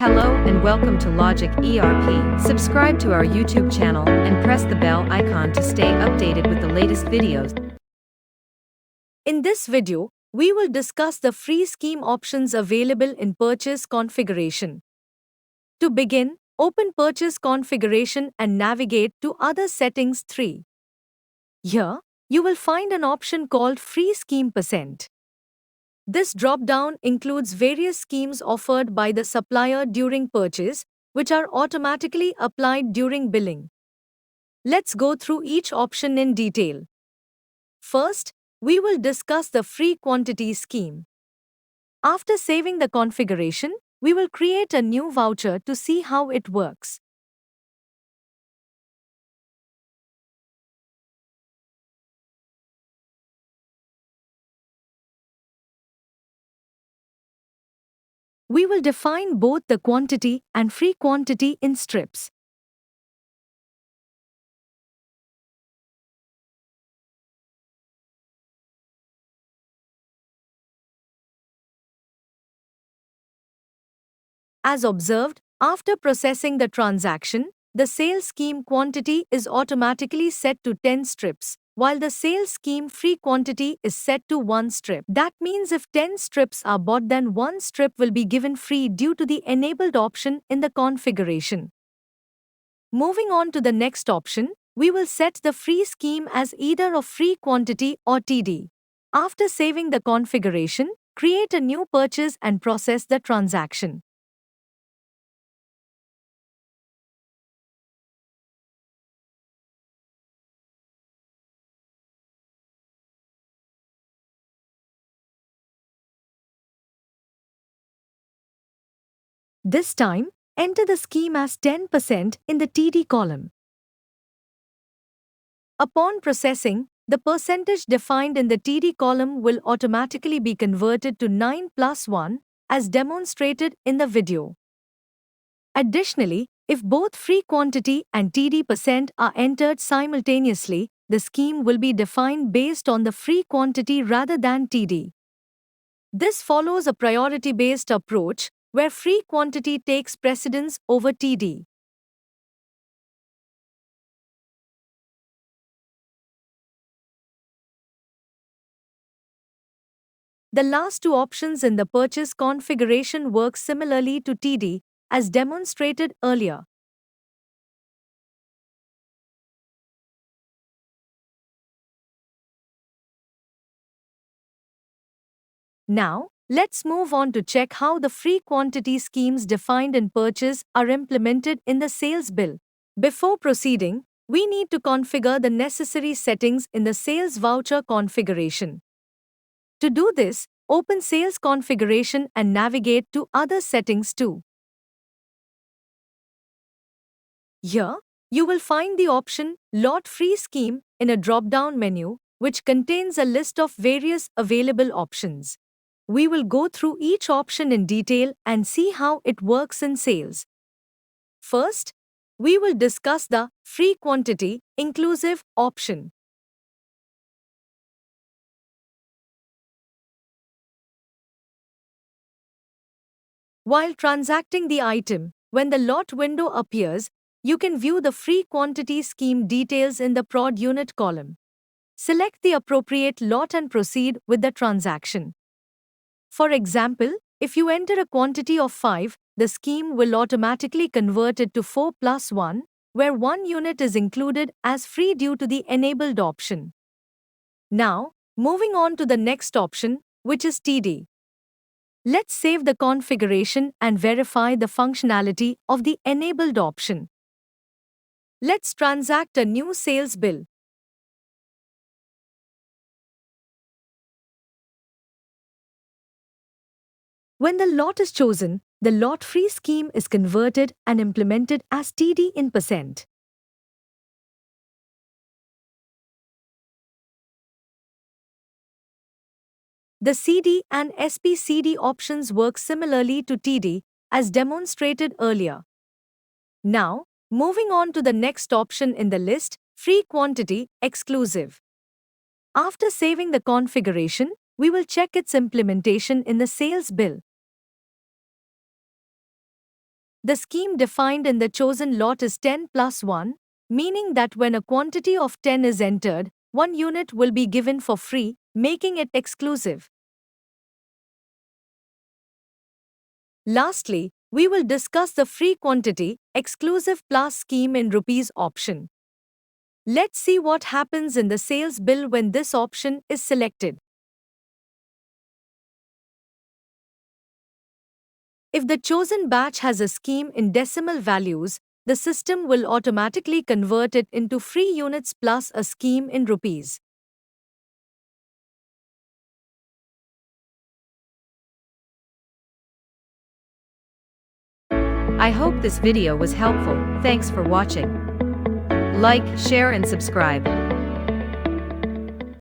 Hello and welcome to Logic ERP. Subscribe to our YouTube channel and press the bell icon to stay updated with the latest videos. In this video, we will discuss the free scheme options available in Purchase Configuration. To begin, open Purchase Configuration and navigate to Other Settings 3. Here, you will find an option called Free Scheme Percent. This drop-down includes various schemes offered by the supplier during purchase, which are automatically applied during billing. Let's go through each option in detail. First, we will discuss the free quantity scheme. After saving the configuration, we will create a new voucher to see how it works. We will define both the quantity and free quantity in strips. As observed, after processing the transaction, the sales scheme quantity is automatically set to 10 strips, while the sales scheme free quantity is set to 1 strip. That means if 10 strips are bought, then 1 strip will be given free due to the enabled option in the configuration. Moving on to the next option, we will set the free scheme as either a free quantity or TD. After saving the configuration, create a new purchase and process the transaction. This time, enter the scheme as 10% in the TD column. Upon processing, the percentage defined in the TD column will automatically be converted to 9 plus 1, as demonstrated in the video. Additionally, if both free quantity and TD percent are entered simultaneously, the scheme will be defined based on the free quantity rather than TD. This follows a priority-based approach, where free quantity takes precedence over TD. The last two options in the purchase configuration work similarly to TD, as demonstrated earlier. Now, let's move on to check how the free quantity schemes defined in purchase are implemented in the sales bill. Before proceeding, we need to configure the necessary settings in the sales voucher configuration. To do this, open Sales Configuration and navigate to Other Settings 2. Here, you will find the option Lot Free Scheme in a drop-down menu, which contains a list of various available options. We will go through each option in detail and see how it works in sales. First, we will discuss the Free Quantity Inclusive option. While transacting the item, when the lot window appears, you can view the free quantity scheme details in the prod unit column. Select the appropriate lot and proceed with the transaction. For example, if you enter a quantity of 5, the scheme will automatically convert it to 4 plus 1, where 1 unit is included as free due to the enabled option. Now, moving on to the next option, which is TD. Let's save the configuration and verify the functionality of the enabled option. Let's transact a new sales bill. When the lot is chosen, the lot-free scheme is converted and implemented as TD in percent. The CD and SPCD options work similarly to TD, as demonstrated earlier. Now, moving on to the next option in the list, Free Quantity Exclusive. After saving the configuration, we will check its implementation in the sales bill. The scheme defined in the chosen lot is 10 plus 1, meaning that when a quantity of 10 is entered, 1 unit will be given for free, making it exclusive. Lastly, we will discuss the free quantity, exclusive plus scheme in rupees option. Let's see what happens in the sales bill when this option is selected. If the chosen batch has a scheme in decimal values, the system will automatically convert it into free units plus a scheme in rupees. I hope this video was helpful. Thanks for watching. Like, share and subscribe.